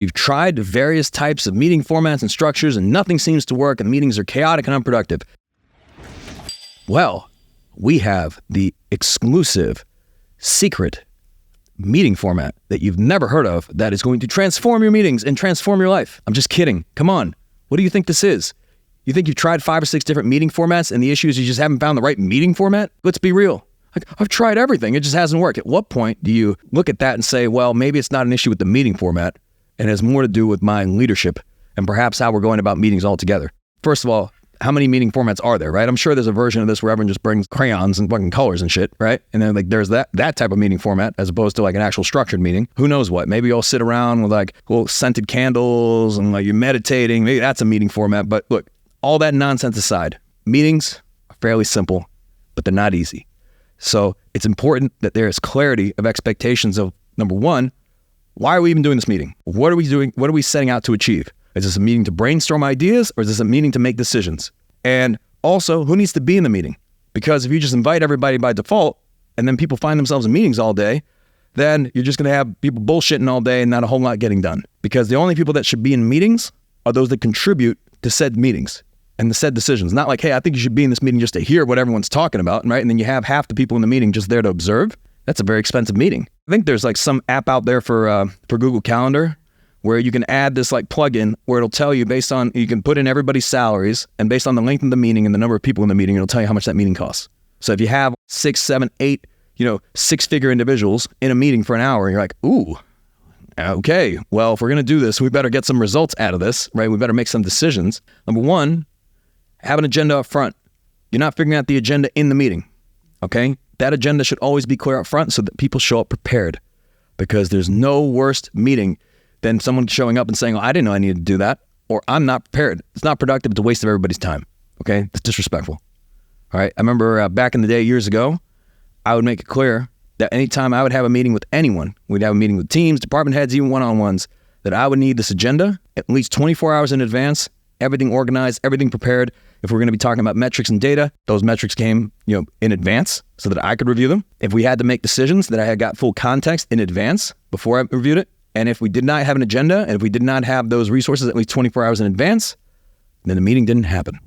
You've tried various types of meeting formats and structures and nothing seems to work and meetings are chaotic and unproductive. Well, we have the exclusive, secret meeting format that you've never heard of that is going to transform your meetings and transform your life. I'm just kidding. Come on. What do you think this is? You think you've tried 5 or 6 different meeting formats and the issue is you just haven't found the right meeting format? Let's be real. I've tried everything. It just hasn't worked. At what point do you look at that and say, well, maybe it's not an issue with the meeting format and it has more to do with my leadership and perhaps how we're going about meetings altogether? First of all, how many meeting formats are there, right? I'm sure there's a version of this where everyone just brings crayons and fucking colors and shit, right? And then like there's that type of meeting format as opposed to like an actual structured meeting. Who knows what? Maybe you'll sit around with like little scented candles and like you're meditating. Maybe that's a meeting format. But look, all that nonsense aside, meetings are fairly simple, but they're not easy. So it's important that there is clarity of expectations of, number one, why are we even doing this meeting? What are we doing? What are we setting out to achieve? Is this a meeting to brainstorm ideas or is this a meeting to make decisions? And also, who needs to be in the meeting? Because if you just invite everybody by default and then people find themselves in meetings all day, then you're just going to have people bullshitting all day and not a whole lot getting done. Because the only people that should be in meetings are those that contribute to said meetings and the said decisions. Not like, hey, I think you should be in this meeting just to hear what everyone's talking about, right? And then you have half the people in the meeting just there to observe. That's a very expensive meeting. I think there's like some app out there for Google Calendar where you can add this like plugin where it'll tell you based on, you can put in everybody's salaries and based on the length of the meeting and the number of people in the meeting, it'll tell you how much that meeting costs. So if you have 6, 7, 8, 6-figure individuals in a meeting for an hour, you're like, ooh, okay, well, if we're going to do this, we better get some results out of this, right? We better make some decisions. Number one, have an agenda up front. You're not figuring out the agenda in the meeting, okay? That agenda should always be clear up front so that people show up prepared, because there's no worse meeting than someone showing up and saying, oh, I didn't know I needed to do that, or I'm not prepared. It's not productive. It's a waste of everybody's time, okay? It's disrespectful, all right? I remember back in the day, years ago, I would make it clear that anytime I would have a meeting with anyone, we'd have a meeting with teams, department heads, even one-on-ones, that I would need this agenda at least 24 hours in advance, everything organized, everything prepared. If we're going to be talking about metrics and data, those metrics came, in advance so that I could review them. If we had to make decisions, that I had got full context in advance before I reviewed it. And if we did not have an agenda, and if we did not have those resources at least 24 hours in advance, then the meeting didn't happen.